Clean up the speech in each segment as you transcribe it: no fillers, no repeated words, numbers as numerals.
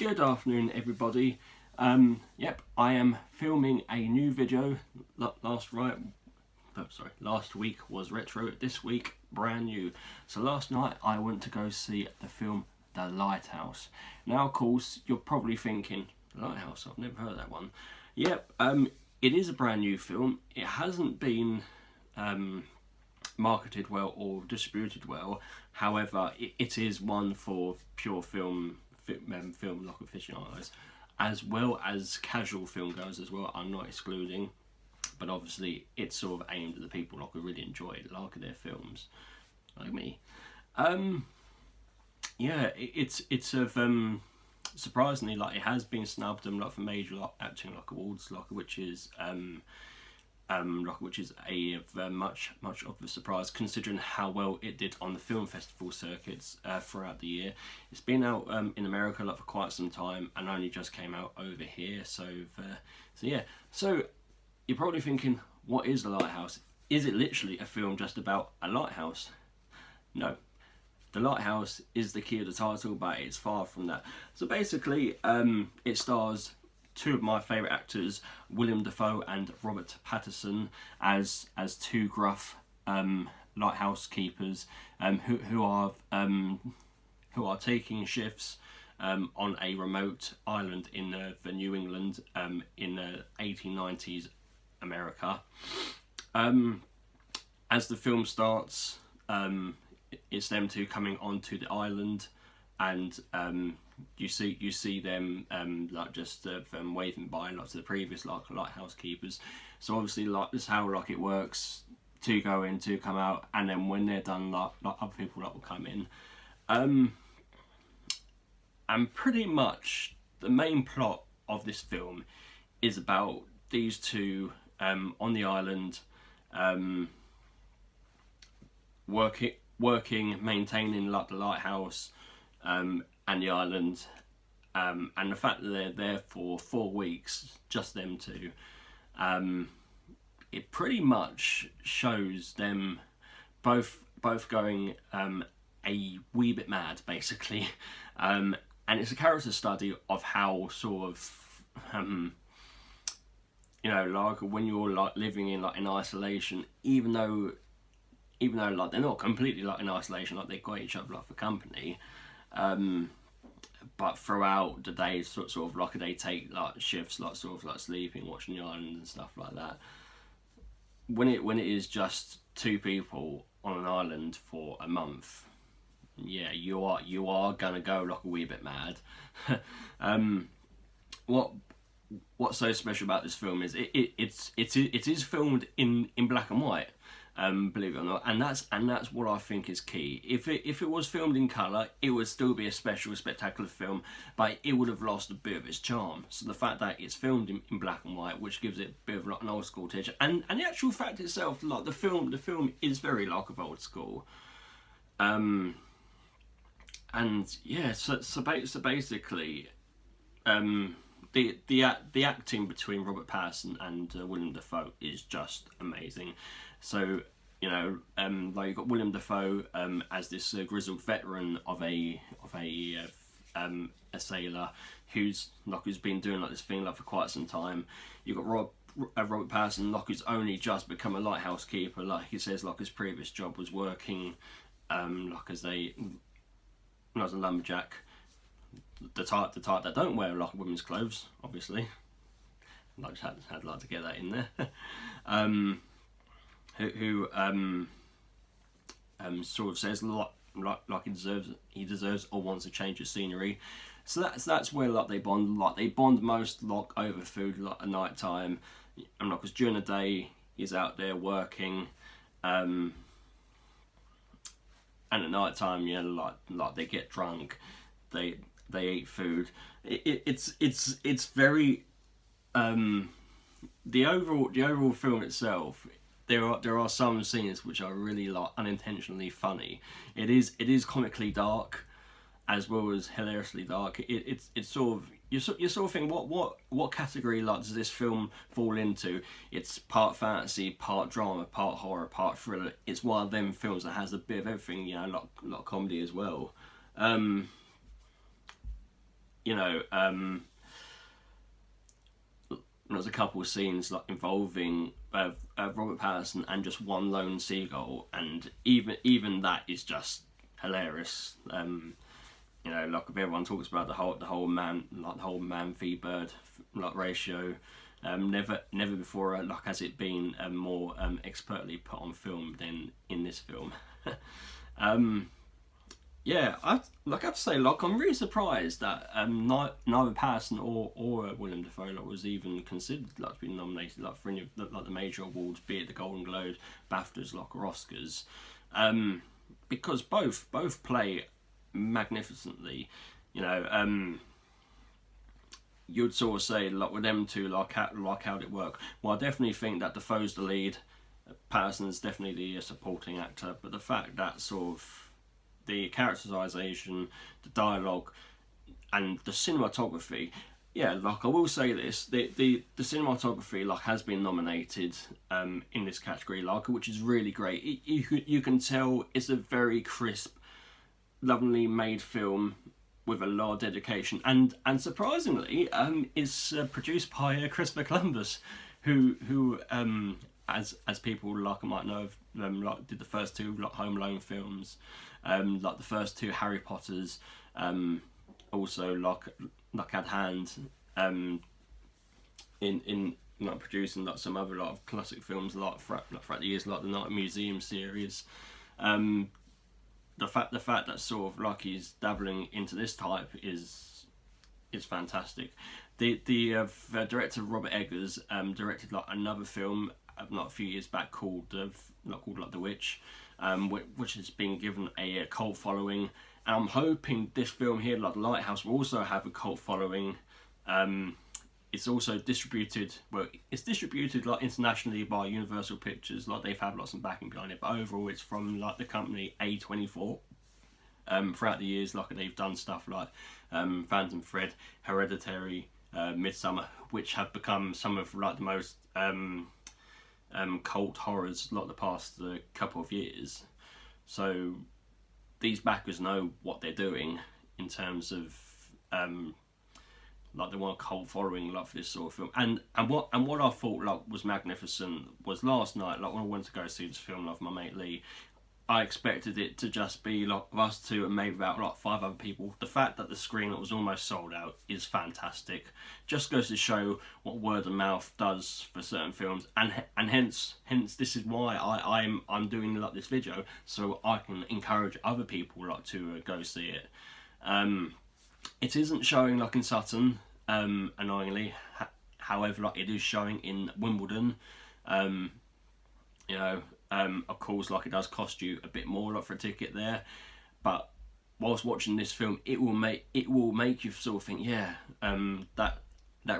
Good afternoon, everybody. Yep, I am filming a new video. Last week was retro. This week, brand new. So last night I went to go see the film The Lighthouse. Now, of course, you're probably thinking, Lighthouse? I've never heard of that one. Yep. It is a brand new film. It hasn't been marketed well or distributed well. However, it is one for pure film like aficionados, as well as casual film goers as well. I'm not excluding, but obviously it's sort of aimed at the people like who really enjoy it, like their films, like me. Yeah, it's of surprisingly, like, it has been snubbed and like for major acting awards, which is a much of a surprise considering how well it did on the film festival circuits throughout the year. It's been out in America for quite some time and only just came out over here. So yeah. So you're probably thinking, what is The Lighthouse? Is it literally a film just about a lighthouse? No. The Lighthouse is the key of the title, but it's far from that. So basically, it stars two of my favourite actors, Willem Dafoe and Robert Pattinson, as two gruff lighthouse keepers who are taking shifts on a remote island in the New England in the 1890s America. As the film starts, it's them two coming onto the island, and you see them just waving by to the previous lighthouse keepers. So obviously this is how it works. Two go in, two come out, and then when they're done, other people will come in. And pretty much the main plot of this film is about these two on the island, working, maintaining the lighthouse and the island, and the fact that they're there for 4 weeks, just them two. It pretty much shows them both going a wee bit mad, basically, and it's a character study of how sort of when you're living in isolation, even though they're not completely in isolation, they've got each other for company, but throughout the day, sort of they take shifts, sleeping, watching the island and stuff like that. When it is just two people on an island for a month, yeah, you are gonna go a wee bit mad. What's so special about this film is it is filmed in black and white. Believe it or not, and that's what I think is key. If it was filmed in colour, it would still be a special, spectacular film, but it would have lost a bit of its charm. So the fact that it's filmed in black and white, which gives it a bit of an old school touch, and the actual fact itself, the film is very of old school. And yeah, so basically, the acting between Robert Pattinson and Willem Dafoe is just amazing. So you've got Willem Dafoe as this grizzled veteran of a sailor who's been doing this thing for quite some time. You've got Robert Pattinson who's only just become a lighthouse keeper. Like he says, his previous job was working as a lumberjack. The type that don't wear women's clothes, obviously. I just had to get that in there. Who sort of says he deserves or wants a change of scenery. So that's where they bond. They bond most over food at night time. And because during the day he's out there working, and at night time, they get drunk. They eat food. It's very the overall film itself. There are some scenes which are really unintentionally funny. It is comically dark, as well as hilariously dark. It's sort of you sort of think what category does this film fall into? It's part fantasy, part drama, part horror, part thriller. It's one of them films that has a bit of everything, a lot of comedy as well. you know, there's a couple of scenes like involving Robert Pattinson and just one lone seagull, and even that is just hilarious. You know, like everyone talks about the whole man v bird like ratio. Never before like has it been more expertly put on film than in this film. Yeah, I have to say, like, I'm really surprised that neither Patterson or Willem Dafoe like, was even considered like to be nominated like for any of the major awards, be it the Golden Globes, BAFTAs, like or Oscars, because both play magnificently. You know, you'd sort of say like with them two, like how it work. Well, I definitely think that Dafoe's the lead, Patterson's definitely the supporting actor, but the fact that sort of the characterization, the dialogue, and the cinematography. Yeah, like I will say this: the cinematography like has been nominated in this category, like which is really great. You can tell it's a very crisp, lovingly made film with a lot of dedication, and surprisingly, is produced by Christopher Columbus, who as people like might know, like did the first two like Home Alone films, like the first two Harry Potters, also like had hand in like producing like some other lot of classic films like throughout the years, like the Night Museum series. The fact that sort of like he's dabbling into this type is fantastic. The director Robert Eggers directed like another film not a few years back called like The Witch, which has been given a cult following, and I'm hoping this film here, like Lighthouse, will also have a cult following. It's also distributed like internationally by Universal Pictures, like they've had lots of backing behind it, but overall it's from like the company A24. Throughout the years, like they've done stuff like Phantom Thread, Hereditary, Midsummer, which have become some of like the most cult horrors like the past couple of years. So these backers know what they're doing in terms of like they want a cult following like for this sort of film. And what I thought like was magnificent was last night, like when I went to go see this film like, with my mate Lee, I expected it to just be like us two and maybe about like 5 other people. The fact that the screen was almost sold out is fantastic. Just goes to show what word of mouth does for certain films, and hence this is why I'm doing like this video, so I can encourage other people like to go see it. It isn't showing like in Sutton, annoyingly. However, like it is showing in Wimbledon. You know. Of course, like it does cost you a bit more like for a ticket there, but whilst watching this film, it will make you sort of think, yeah, that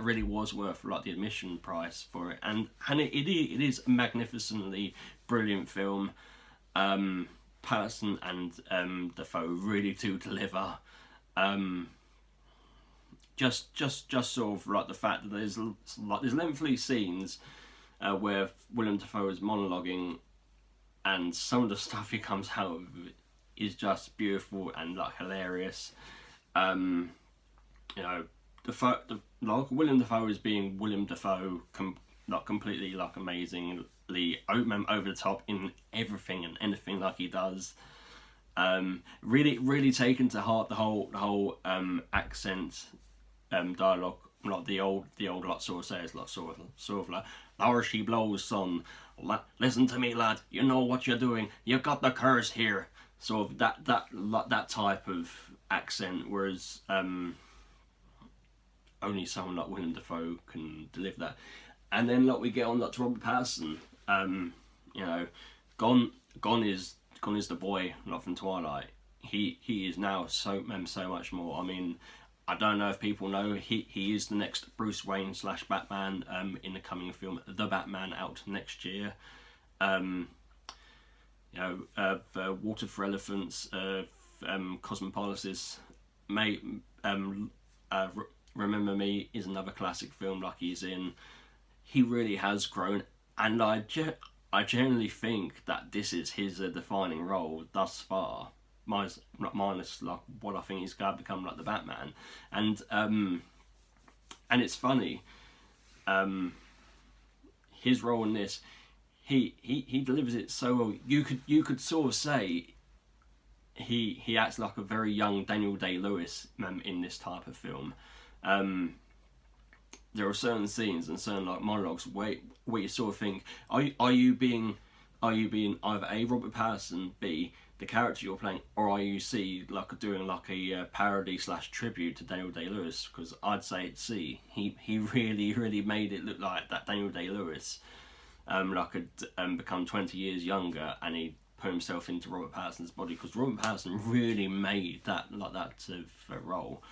really was worth like the admission price for it, and it is a magnificently brilliant film. Patterson and Dafoe really do deliver. Just sort of like the fact that there's lengthy scenes where Willem Dafoe is monologuing, and some of the stuff he comes out of is just beautiful and like hilarious. You know, like Willem Dafoe is being Willem Dafoe, like completely like amazingly over the top in everything and anything like he does. Really taken to heart the whole accent dialogue, like the old like sort of says like sort of like, "Now she blows, son. Listen to me, lad. You know what you're doing. You got the curse here." So that type of accent, whereas only someone like Willem Dafoe can deliver that. And then like we get on like to Robert Pattinson. You know, gone is the boy like from Twilight. He is now so much more. I mean, I don't know if people know, he is the next Bruce Wayne / Batman in the coming film The Batman, out next year. You know, Water for Elephants, Cosmopolisis, Remember Me is another classic film like he's in. He really has grown, and I genuinely think that this is his defining role thus far. minus like what I think he's going to become, like the Batman. And it's funny, his role in this, he delivers it so well. You could sort of say he acts like a very young Daniel Day-Lewis in this type of film. There are certain scenes and certain like monologues where you sort of think, are you being either A, Robert Pattinson, B, the character you're playing, or are you C, like doing like a parody / tribute to Daniel Day-Lewis? Because I'd say it's C. He really made it look like that Daniel Day-Lewis like had become 20 years younger, and he put himself into Robert Pattinson's body, because Robert Pattinson really made that sort of role.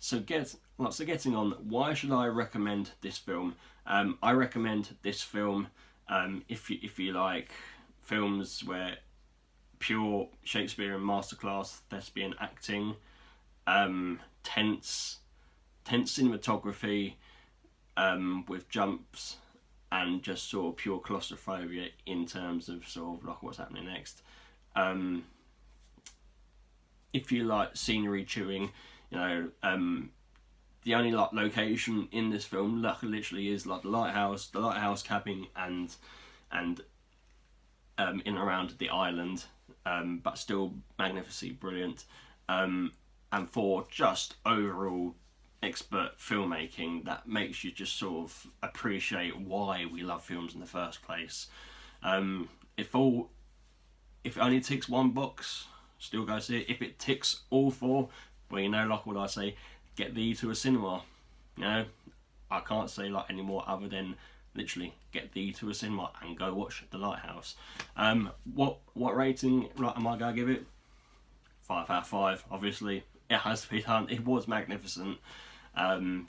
So getting on, why should I recommend this film? I recommend this film if you like films where pure Shakespearean masterclass thespian acting, tense cinematography with jumps, and just sort of pure claustrophobia in terms of sort of like what's happening next. If you like scenery chewing, you know, the only like location in this film literally is like the lighthouse cabin, and in and around the island, but still magnificently brilliant. And for just overall expert filmmaking that makes you just sort of appreciate why we love films in the first place. If it only ticks one box, still go see it. If it ticks all four, well, you know, like what I say, get thee to a cinema. You know, I can't say like any more other than literally get thee to a cinema and go watch The Lighthouse. What rating like am I gonna give it? 5 out of 5. Obviously, it has to be done. It was magnificent.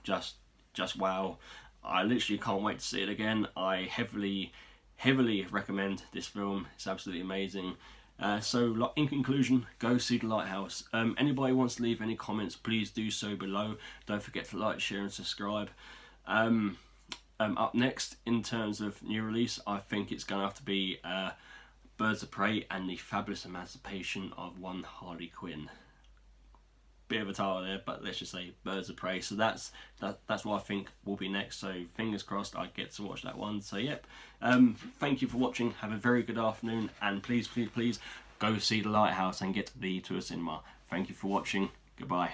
Just wow. I literally can't wait to see it again. I heavily recommend this film. It's absolutely amazing. So in conclusion, go see The Lighthouse. Anybody wants to leave any comments, please do so below. Don't forget to like, share and subscribe. Up next, in terms of new release, I think it's going to have to be Birds of Prey and the Fabulous Emancipation of One Harley Quinn. Bit of a title there, but let's just say Birds of Prey. So that's what I think will be next. So fingers crossed I get to watch that one. So yep. Thank you for watching. Have a very good afternoon, and please go see The Lighthouse and get thee to a cinema. Thank you for watching. Goodbye.